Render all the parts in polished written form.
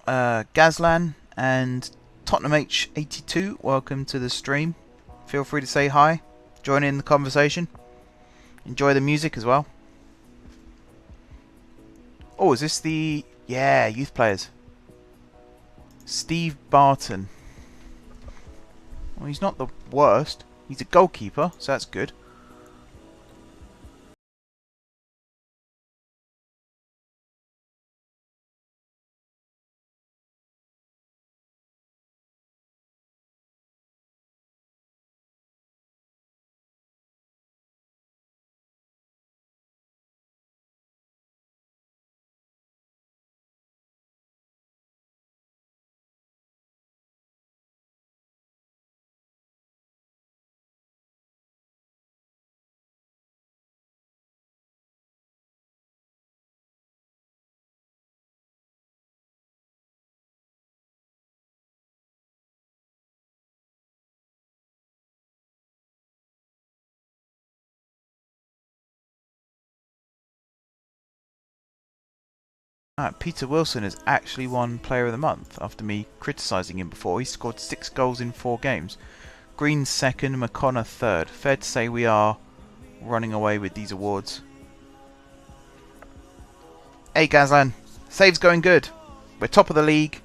Gazlan and Tottenham H82, welcome to the stream. Feel free to say hi, join in the conversation, enjoy the music as well. Oh, is this the... yeah, youth players. Steve Barton. Well, he's not the worst. He's a goalkeeper, so that's good. Peter Wilson has actually won Player of the Month after me criticising him before. He scored 6 goals in 4 games. Green second, McConnor third. Fair to say we are running away with these awards. Hey Gazlan, save's going good. We're top of the league.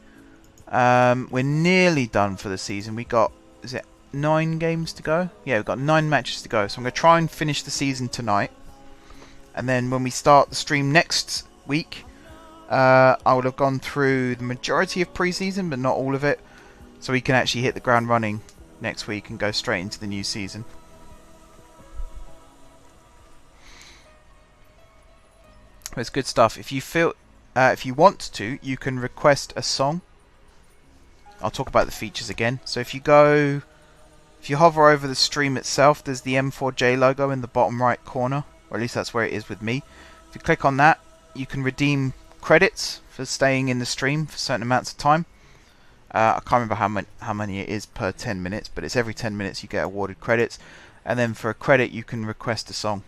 We're nearly done for the season. We got, is it 9 games to go? Yeah, we've got 9 matches to go. So I'm going to try and finish the season tonight. And then when we start the stream next week, I will have gone through the majority of pre-season, but not all of it. So we can actually hit the ground running next week and go straight into the new season. It's good stuff. If you feel, if you want to, you can request a song. I'll talk about the features again. So if you hover over the stream itself, there's the M4J logo in the bottom right corner, or at least that's where it is with me. If you click on that, you can redeem credits for staying in the stream for certain amounts of time. I can't remember how many it is per 10 minutes, but it's every 10 minutes you get awarded credits. And then for a credit, you can request a song.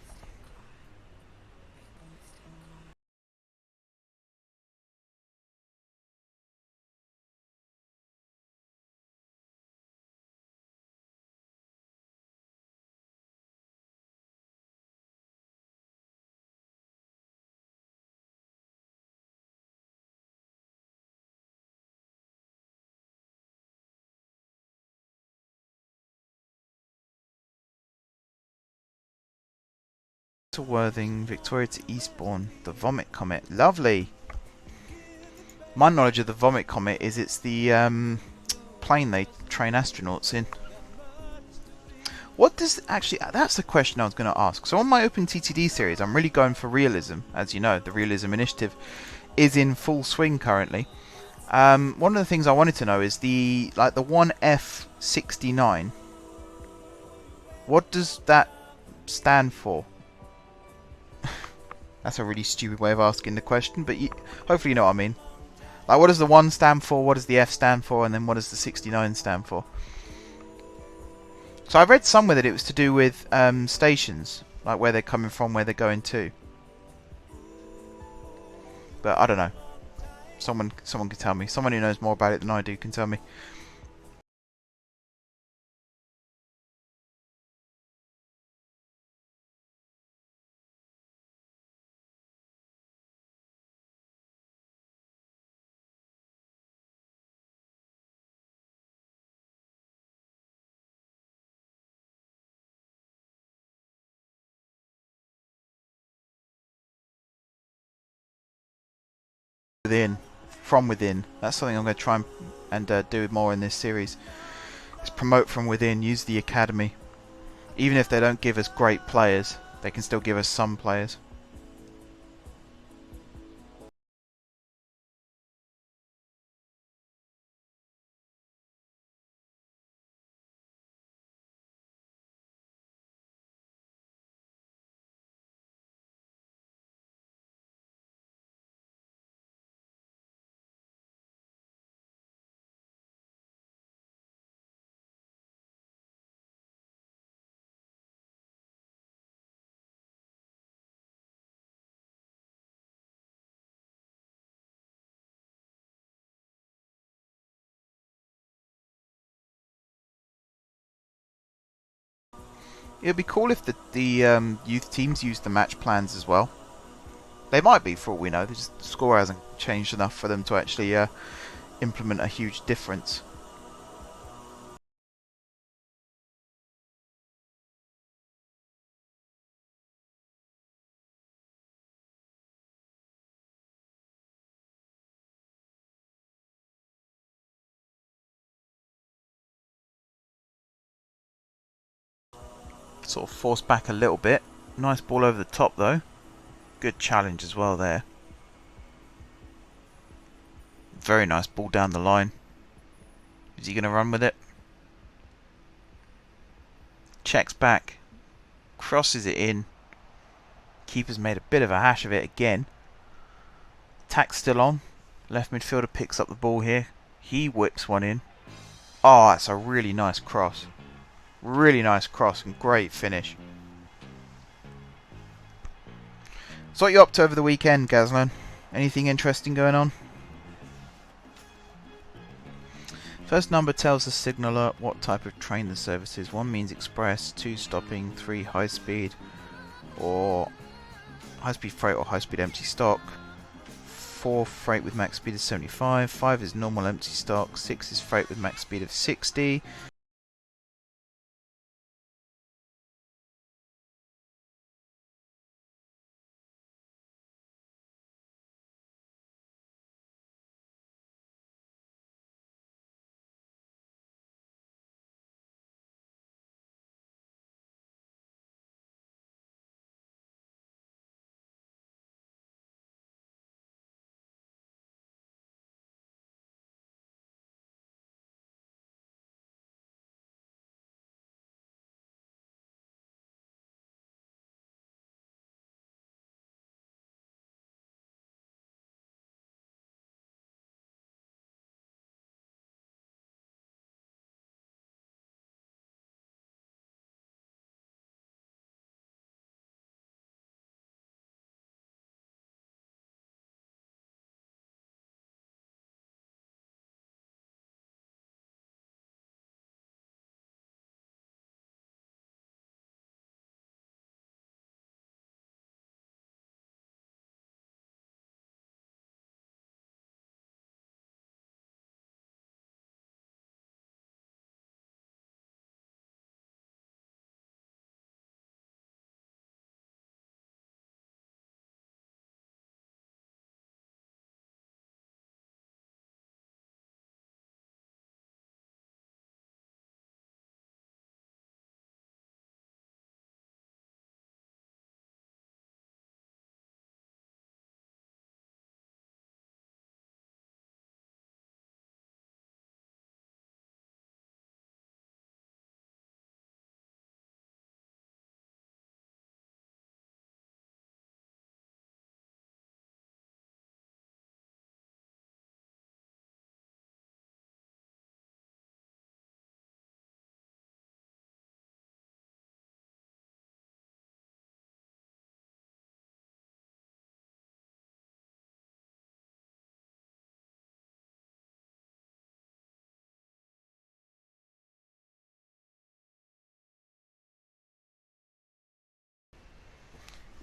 To Worthing, Victoria to Eastbourne, the Vomit Comet. Lovely! My knowledge of the Vomit Comet is it's the plane they train astronauts in. What does... actually, that's the question I was going to ask. So on my Open TTD series, I'm really going for realism. As you know, the Realism Initiative is in full swing currently. One of the things I wanted to know is the 1F69. What does that stand for? That's a really stupid way of asking the question, but hopefully you know what I mean. Like, what does the 1 stand for, what does the F stand for, and then what does the 69 stand for? So I read somewhere that it was to do with stations, like where they're coming from, where they're going to. But I don't know. Someone can tell me. Someone who knows more about it than I do can tell me. From within. That's something I'm going to try and do more in this series. Is promote from within, use the academy. Even if they don't give us great players, they can still give us some players. It would be cool if the youth teams used the match plans as well. They might be, for all we know. The score hasn't changed enough for them to actually implement a huge difference. Sort of force back a little bit. Nice ball over the top though. Good challenge as well there. Very nice ball down the line. Is he going to run with it? Checks back. Crosses it in. Keeper's made a bit of a hash of it again. Attack's still on. Left midfielder picks up the ball here. He whips one in. Oh, that's a really nice cross. Really nice cross and great finish. So what you up to over the weekend, Gazlan? Anything interesting going on? First number tells the signaller what type of train the service is. 1 means express, 2 stopping, 3 high speed or high speed freight or high speed empty stock. 4 freight with max speed of 75, 5 is normal empty stock, 6 is freight with max speed of 60.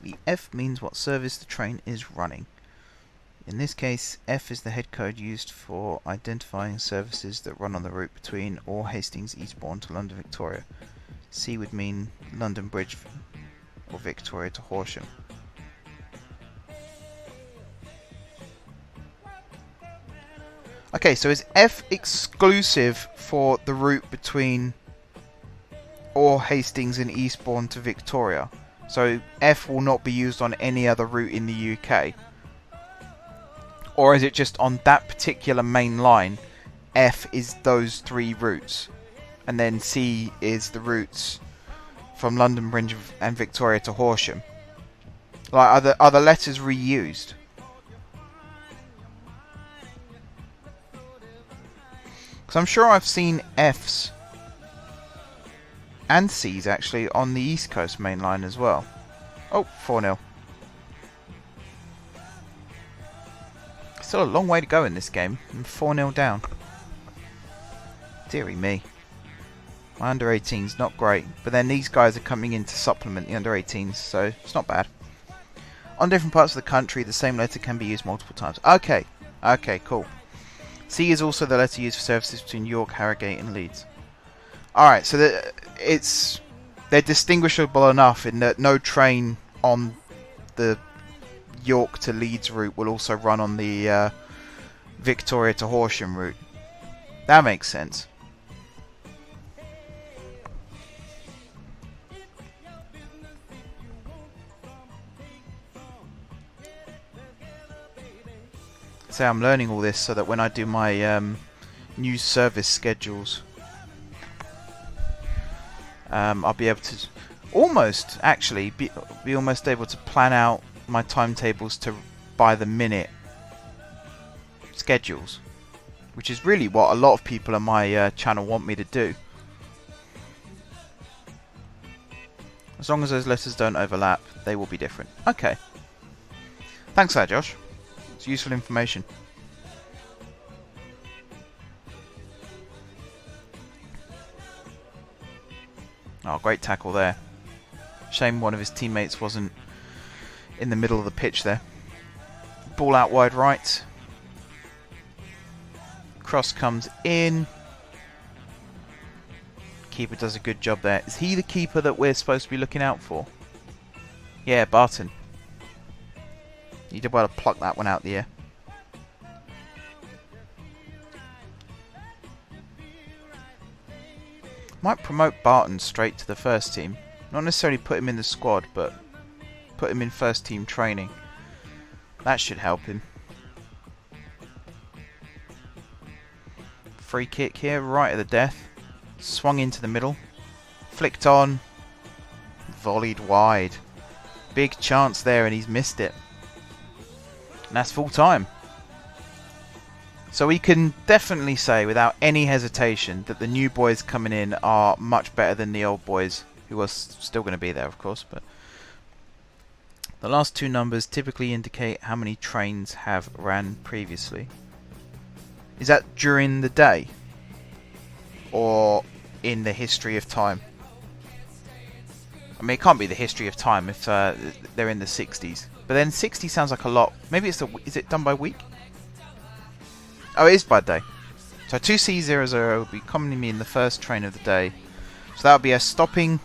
The F means what service the train is running. In this case, F is the head code used for identifying services that run on the route between or Hastings Eastbourne to London Victoria. C would mean London Bridge or Victoria to Horsham. Okay, so is F exclusive for the route between or Hastings and Eastbourne to Victoria? So F will not be used on any other route in the UK? Or is it just on that particular main line, F is those 3 routes, and then C is the routes from London Bridge and Victoria to Horsham? Like, are the letters reused? Because I'm sure I've seen Fs and C's actually on the East Coast main line as well. Oh, 4-0. Still a long way to go in this game. I'm 4-0 down. Dearie me. My under 18's not great, but then these guys are coming in to supplement the under 18s, so it's not bad. On different parts of the country, the same letter can be used multiple times. Okay, okay, cool. C is also the letter used for services between York, Harrogate and Leeds. Alright, so they're distinguishable enough in that no train on the York to Leeds route will also run on the Victoria to Horsham route. That makes sense. So I'm learning all this so that when I do my new service schedules, I'll be able to almost actually be almost able to plan out my timetables to by the minute schedules, which is really what a lot of people on my channel want me to do. As long as those letters don't overlap, they will be different. Okay. Thanks for that, Josh. It's useful information. Oh, great tackle there. Shame one of his teammates wasn't in the middle of the pitch there. Ball out wide right. Cross comes in. Keeper does a good job there. Is he the keeper that we're supposed to be looking out for? Yeah, Barton. He did well to pluck that one out the air. Might promote Barton straight to the first team. Not necessarily put him in the squad, but put him in first team training. That should help him. Free kick here, right at the death. Swung into the middle. Flicked on. Volleyed wide. Big chance there and he's missed it. And that's full time. So we can definitely say without any hesitation that the new boys coming in are much better than the old boys, who are still going to be there of course, but the last two numbers typically indicate how many trains have ran previously. Is that during the day or in the history of time? I mean, it can't be the history of time if they're in the 60s. But then 60 sounds like a lot. Maybe it's is it done by week? Oh, it is by day. So 2C00 would be commonly mean the first train of the day. So that would be a stopping,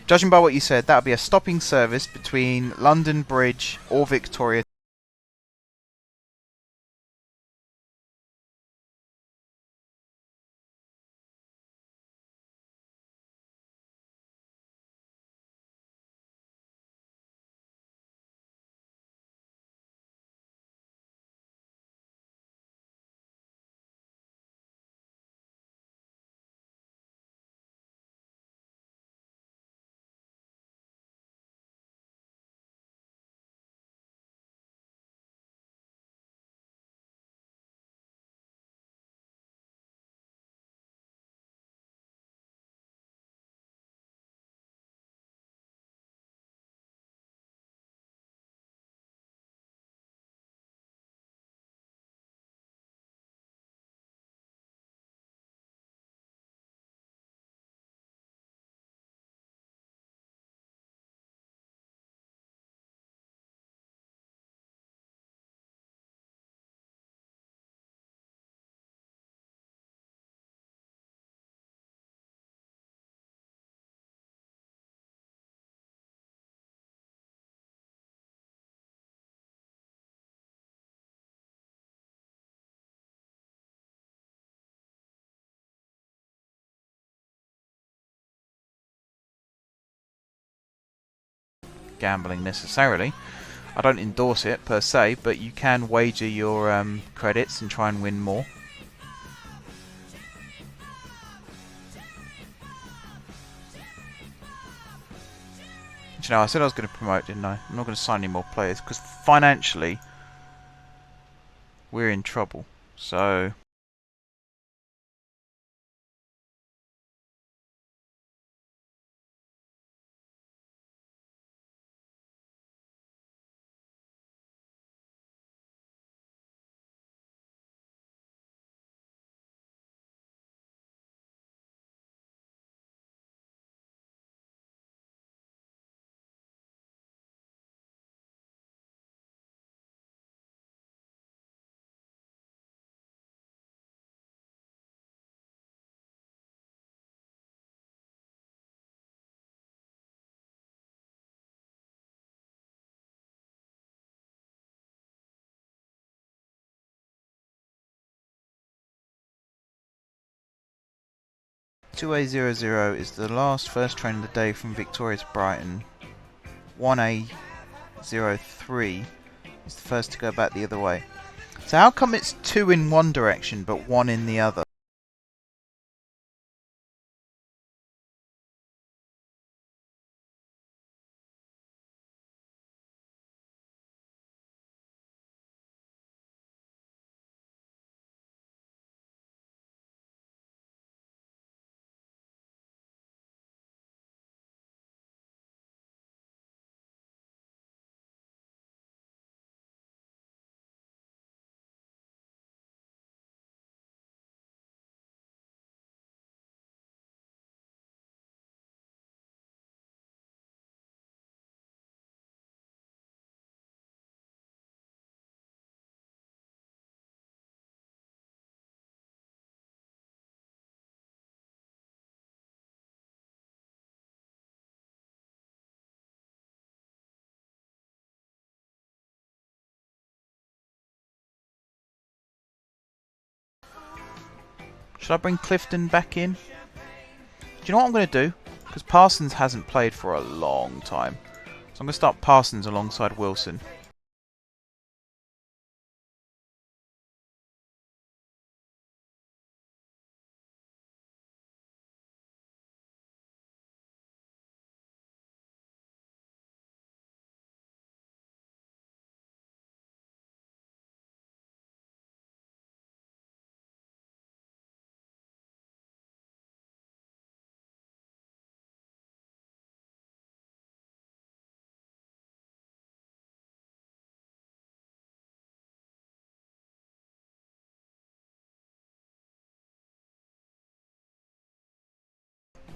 judging by what you said, that would be a stopping service between London Bridge or Victoria. Gambling necessarily. I don't endorse it per se, but you can wager your credits and try and win more. You know, I said I was going to promote, didn't I? I'm not going to sign any more players because financially we're in trouble. So 2A00 is the last first train of the day from Victoria to Brighton. 1A03 is the first to go back the other way. So how come it's 2 in one direction but 1 in the other? Should I bring Clifton back in? Do you know what I'm going to do? Because Parsons hasn't played for a long time. So I'm going to start Parsons alongside Wilson.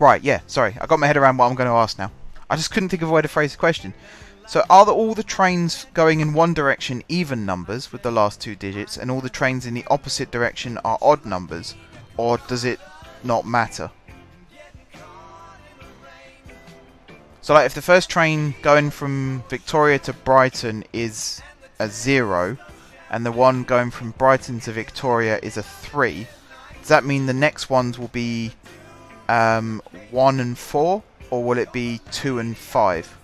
Right, yeah, sorry. I got my head around what I'm going to ask now. I just couldn't think of a way to phrase the question. So are all the trains going in one direction even numbers with the last 2 digits, and all the trains in the opposite direction are odd numbers? Or does it not matter? So like if the first train going from Victoria to Brighton is a 0, and the one going from Brighton to Victoria is a 3, does that mean the next ones will be 1 and 4, or will it be 2 and 5?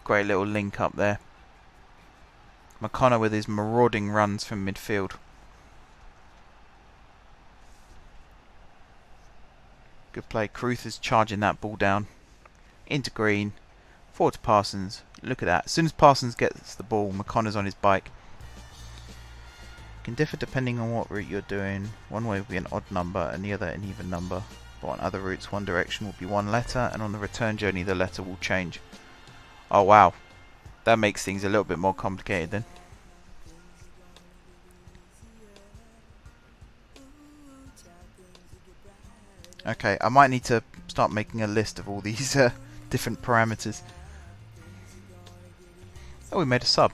Great little link up there. McConnor with his marauding runs from midfield. Good play. Carruthers charging that ball down. Into Green. Forward to Parsons. Look at that. As soon as Parsons gets the ball, McConnor's on his bike. Can differ depending on what route you're doing. One way will be an odd number and the other an even number. But on other routes, one direction will be one letter, and on the return journey the letter will change. Oh wow. That makes things a little bit more complicated then. Okay, I might need to start making a list of all these different parameters. Oh, we made a sub.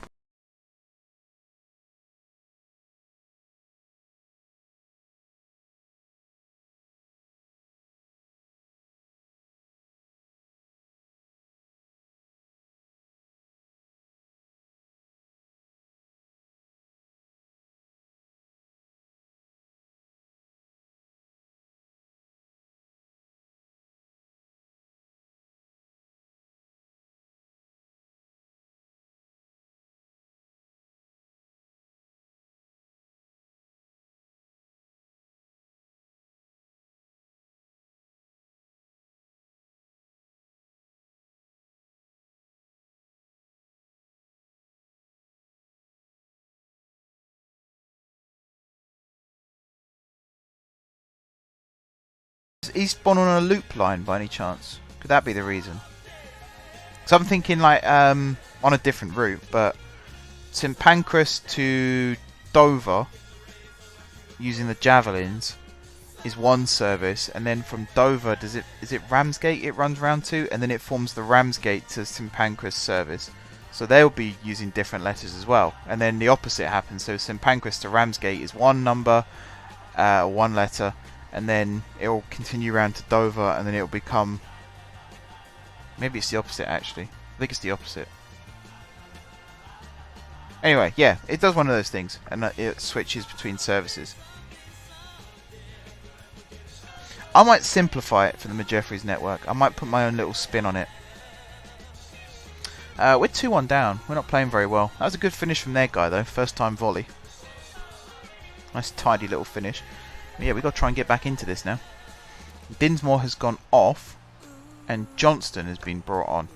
Is Eastbourne on a loop line by any chance? Could that be the reason? So I'm thinking like on a different route, but St Pancras to Dover using the Javelins is one service, and then from Dover, is it Ramsgate it runs round to, and then it forms the Ramsgate to St Pancras service. So they'll be using different letters as well, and then the opposite happens. So St Pancras to Ramsgate is one number, one letter, and then it will continue around to Dover, and then it will become. Maybe it's the opposite actually. I think it's the opposite. Anyway, yeah, it does one of those things, and it switches between services. I might simplify it for the Majeffries network. I might put my own little spin on it. We're 2-1 down. We're not playing very well. That was a good finish from their guy, though. First time volley. Nice tidy little finish. But yeah, we've got to try and get back into this now. Dinsmore has gone off, and Johnston has been brought on.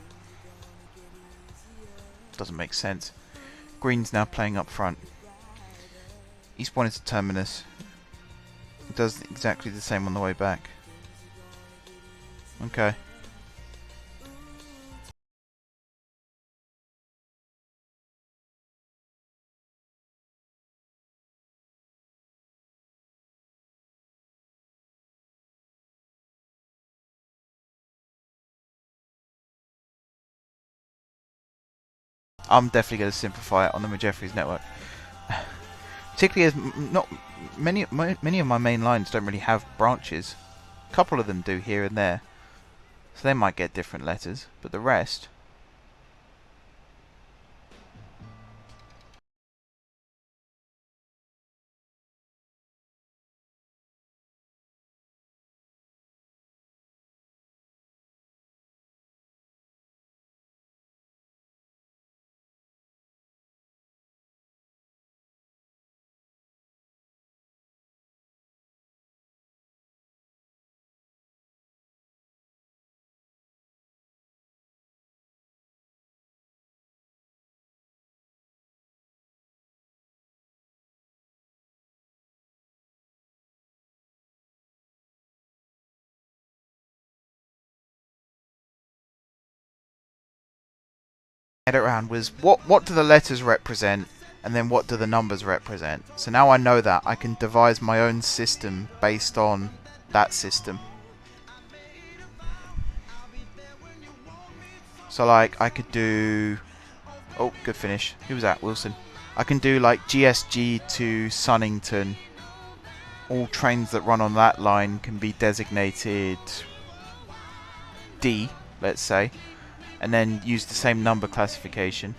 Doesn't make sense. Green's now playing up front. Eastbourne is to Terminus. It does exactly the same on the way back. Okay. I'm definitely going to simplify it on the Majeffries network. Particularly as not many of my main lines don't really have branches. A couple of them do here and there. So they might get different letters, but the rest... Get it around was what do the letters represent, and then what do the numbers represent. So now I know that I can devise my own system based on that system. So like I could do, oh, good finish. Who was that? Wilson. I can do like GSG to Sunnington. All trains that run on that line can be designated D, let's say, and then use the same number classification.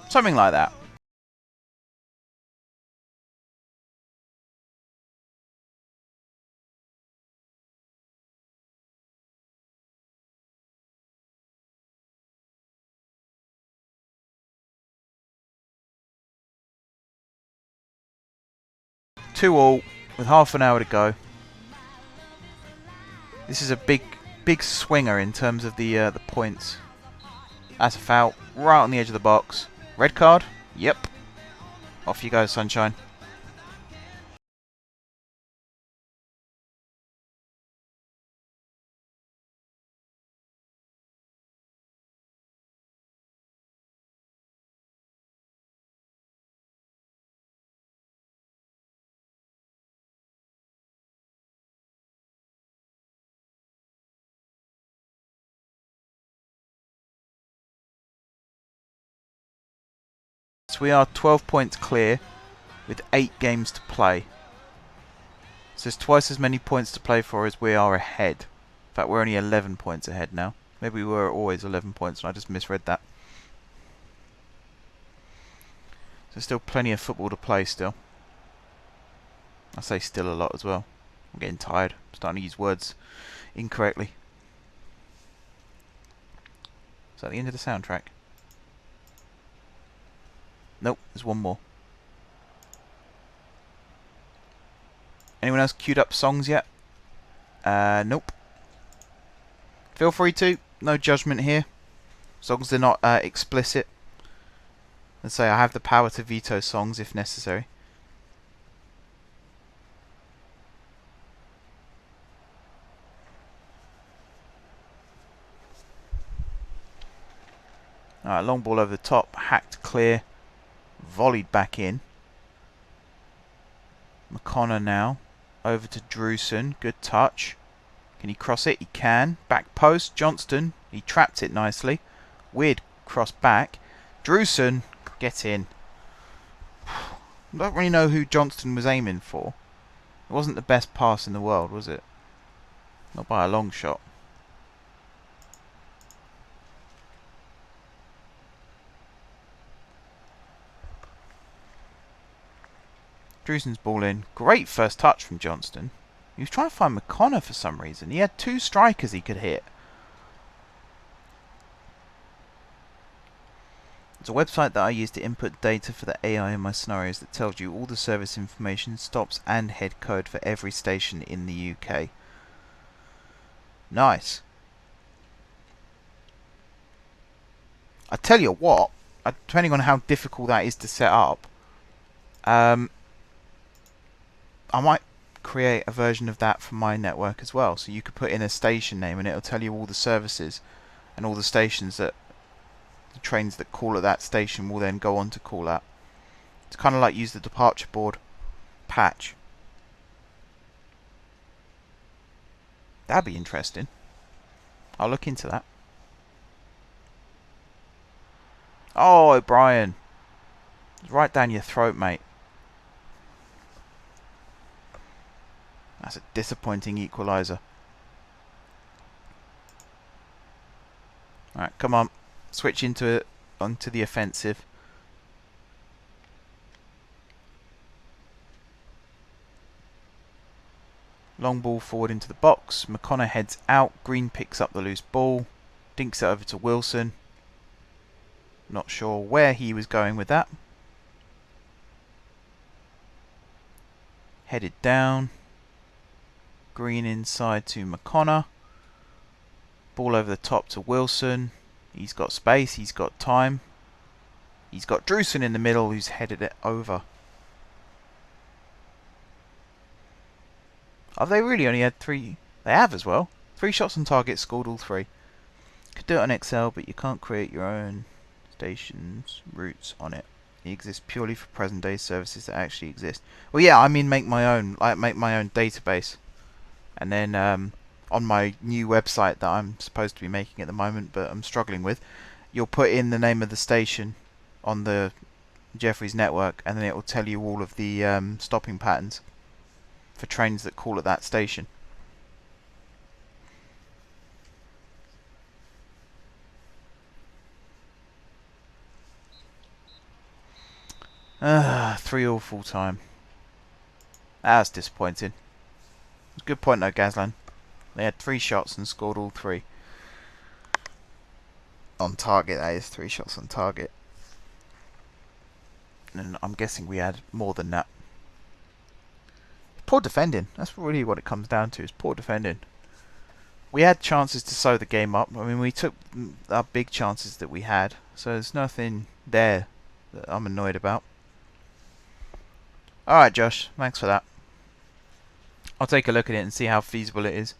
Something like that. Two all with half an hour to go. This is a big swinger in terms of the points. That's a foul right on the edge of the box. Red card? Yep. Off you go, sunshine. So we are 12 points clear with 8 games to play. So there's twice as many points to play for as we are ahead. In fact, we're only 11 points ahead now. Maybe we were always 11 points and I just misread that. So there's still plenty of football to play still. I say still a lot as well. I'm getting tired. I'm starting to use words incorrectly. Is that the end of the soundtrack? Nope, there's one more. Anyone else queued up songs yet? Nope. Feel free to. No judgment here. As long as they're not explicit. Let's say I have the power to veto songs if necessary. Alright, long ball over the top, hacked clear, volleyed back in. McConnor now, over to Drewson, good touch. Can he cross it? He can. Back post, Johnston, he trapped it nicely. Weird cross back. Drewson, get in. I don't really know who Johnston was aiming for. It wasn't the best pass in the world, was it? Not by a long shot. Drewson's ball in. Great first touch from Johnston. He was trying to find McConnor for some reason. He had two strikers he could hit. It's a website that I use to input data for the AI in my scenarios that tells you all the service information, stops and head code for every station in the UK. Nice. I tell you what, depending on how difficult that is to set up, I might create a version of that for my network as well. So you could put in a station name and it'll tell you all the services and all the stations that the trains that call at that station will then go on to call at. It's kind of like use the departure board patch. That'd be interesting. I'll look into that. Oh, O'Brien. It's right down your throat, mate. That's a disappointing equaliser. Alright, come on. Switch onto the offensive. Long ball forward into the box. McConnor heads out. Green picks up the loose ball. Dinks it over to Wilson. Not sure where he was going with that. Headed down. Green inside to McConnor. Ball over the top to Wilson. He's got space, he's got time. He's got Drewson in the middle who's headed it over. Have they really only had 3? They have as well. 3 shots on target, scored all 3. Could do it on Excel, but you can't create your own stations routes on it. It exists purely for present day services that actually exist. Well, yeah, I mean make my own. Like make my own database, and then on my new website that I'm supposed to be making at the moment, but I'm struggling with, you'll put in the name of the station on the Jeffries network, and then it will tell you all of the stopping patterns for trains that call at that station. Ah, 3-all full time. That's disappointing. Good point though, Gazlan. They had 3 shots and scored all 3. On target, that is 3 shots on target. And I'm guessing we had more than that. Poor defending. That's really what it comes down to, is poor defending. We had chances to sew the game up. I mean, we took our big chances that we had. So there's nothing there that I'm annoyed about. Alright, Josh. Thanks for that. I'll take a look at it and see how feasible it is.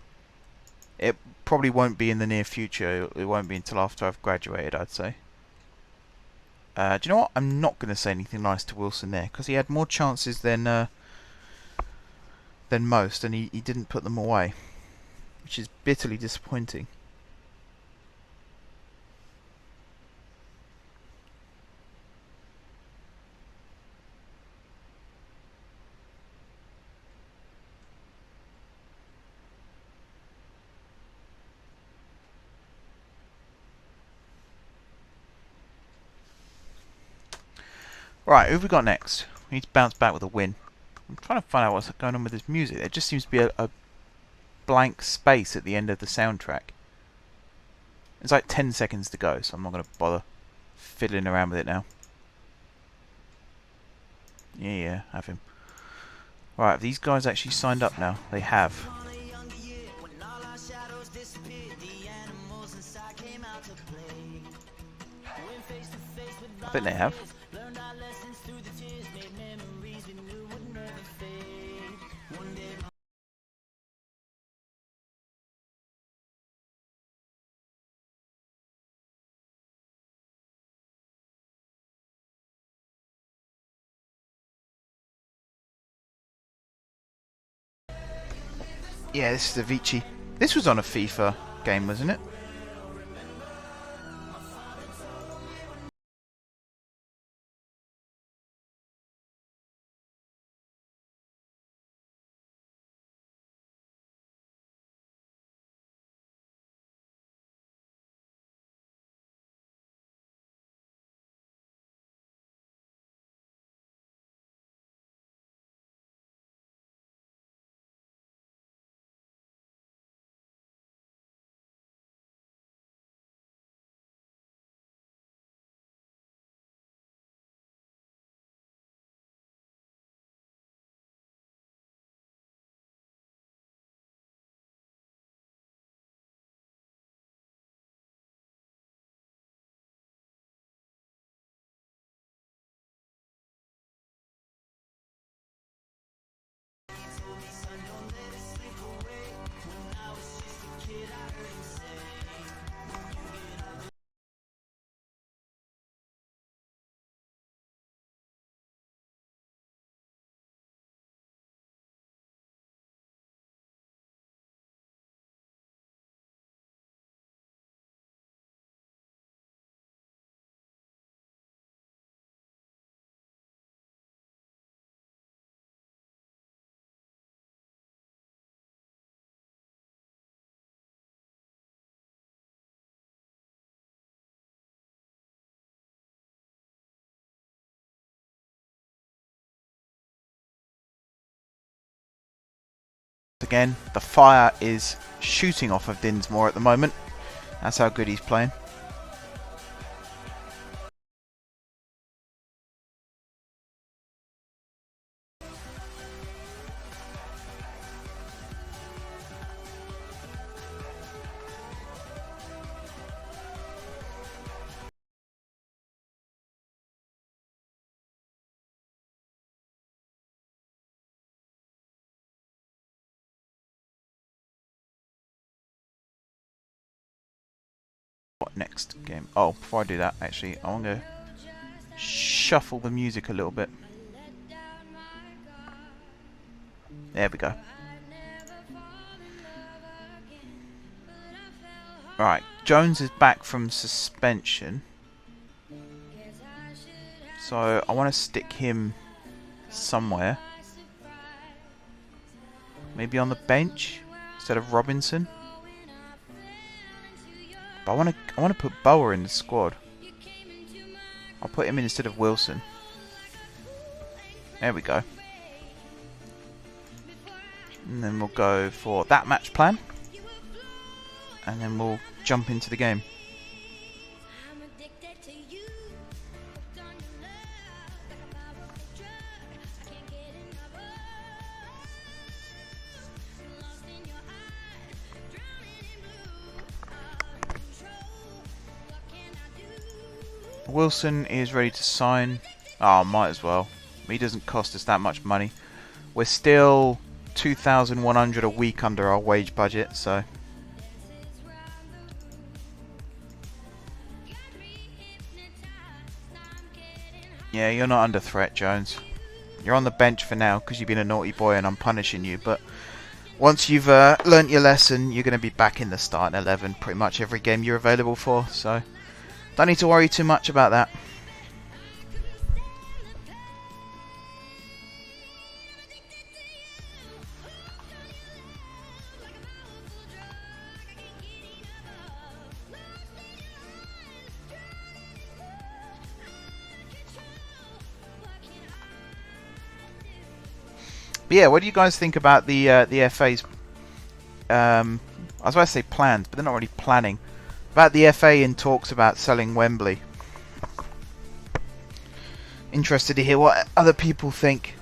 It probably won't be in the near future. It won't be until after I've graduated, I'd say. Do you know what? I'm not going to say anything nice to Wilson there, because he had more chances than most, and he didn't put them away, which is bitterly disappointing. Right, who have we got next? We need to bounce back with a win. I'm trying to find out what's going on with this music. There just seems to be a blank space at the end of the soundtrack. It's like 10 seconds to go, so I'm not going to bother fiddling around with it now. Yeah, have him. Right, have these guys actually signed up now? They have. I think they have. Yeah, this is Avicii. This was on a FIFA game, wasn't it? Again, the fire is shooting off of Dinsmore at the moment. That's how good he's playing. What next game? Oh, before I do that, actually, I want to shuffle the music a little bit. There we go. Right, Jones is back from suspension. So I want to stick him somewhere. Maybe on the bench instead of Robinson. But I want to put Bower in the squad. I'll put him in instead of Wilson. There we go. And then we'll go for that match plan. And then we'll jump into the game. Wilson is ready to sign. Oh, might as well. He doesn't cost us that much money. We're still 2,100 a week under our wage budget, so yeah, you're not under threat, Jones. You're on the bench for now because you've been a naughty boy and I'm punishing you, but once you've learnt your lesson, you're going to be back in the starting 11 pretty much every game you're available for, so don't need to worry too much about that. But yeah, what do you guys think about the FA's? I was about to say plans, but they're not really planning. About the FA in talks about selling Wembley. Interested to hear what other people think.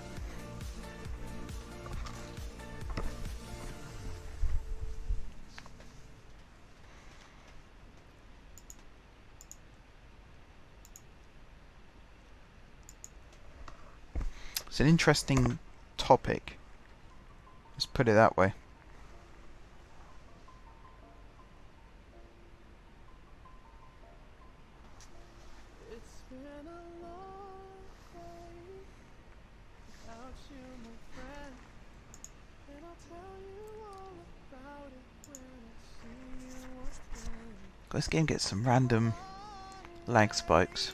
It's an interesting topic. Let's put it that way. This game gets some random lag spikes.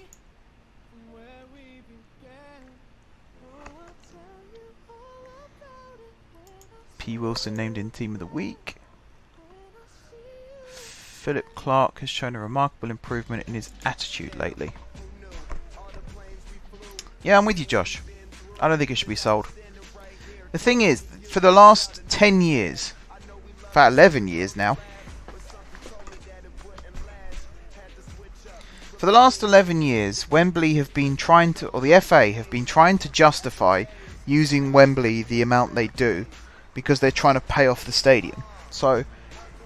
P. Wilson named in Team of the Week. Philip Clark has shown a remarkable improvement in his attitude lately. Yeah, I'm with you, Josh. I don't think it should be sold. The thing is, for the last 10 years, about 11 years now, for the last 11 years, Wembley have been trying to, or the FA have been trying to justify using Wembley the amount they do because they're trying to pay off the stadium. So,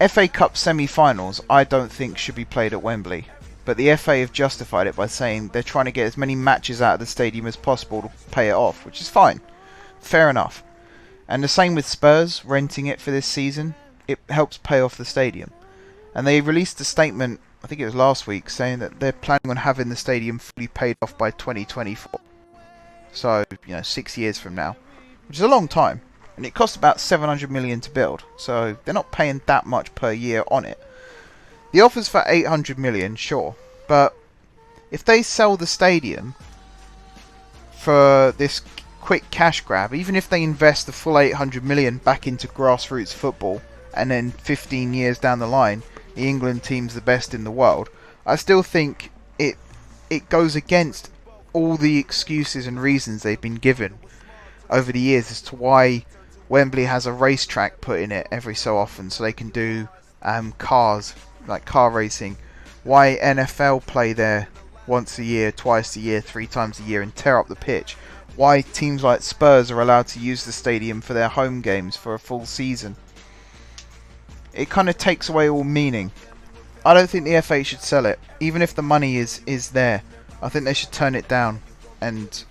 FA Cup semi-finals, I don't think should be played at Wembley. But the FA have justified it by saying they're trying to get as many matches out of the stadium as possible to pay it off, which is fine. Fair enough. And the same with Spurs, renting it for this season. It helps pay off the stadium. And they released a statement, I think it was last week, saying that they're planning on having the stadium fully paid off by 2024. So, 6 years from now. Which is a long time. And it costs about 700 million to build. So, they're not paying that much per year on it. The offer's for 800 million, sure. But if they sell the stadium for this quick cash grab, even if they invest the full 800 million back into grassroots football, and then 15 years down the line, the England team's the best in the world, I still think it goes against all the excuses and reasons they've been given over the years as to why Wembley has a racetrack put in it every so often so they can do cars, like car racing. Why NFL play there once a year, twice a year, 3 times a year and tear up the pitch. Why teams like Spurs are allowed to use the stadium for their home games for a full season. It kind of takes away all meaning. I don't think the FA should sell it. Even if the money is there, I think they should turn it down and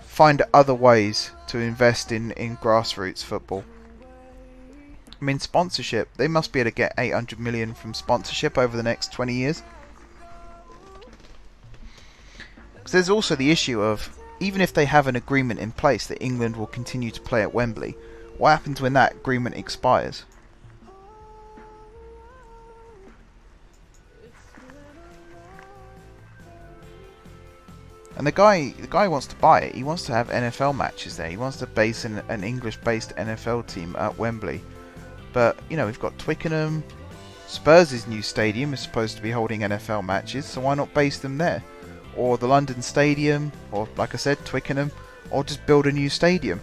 find other ways to invest in grassroots football. I mean, sponsorship. They must be able to get 800 million from sponsorship over the next 20 years. Because there's also the issue of, even if they have an agreement in place that England will continue to play at Wembley, what happens when that agreement expires? And the guy wants to buy it. He wants to have NFL matches there. He wants to base an English-based NFL team at Wembley. But, we've got Twickenham. Spurs' new stadium is supposed to be holding NFL matches, so why not base them there? Or the London Stadium, or like I said, Twickenham, or just build a new stadium.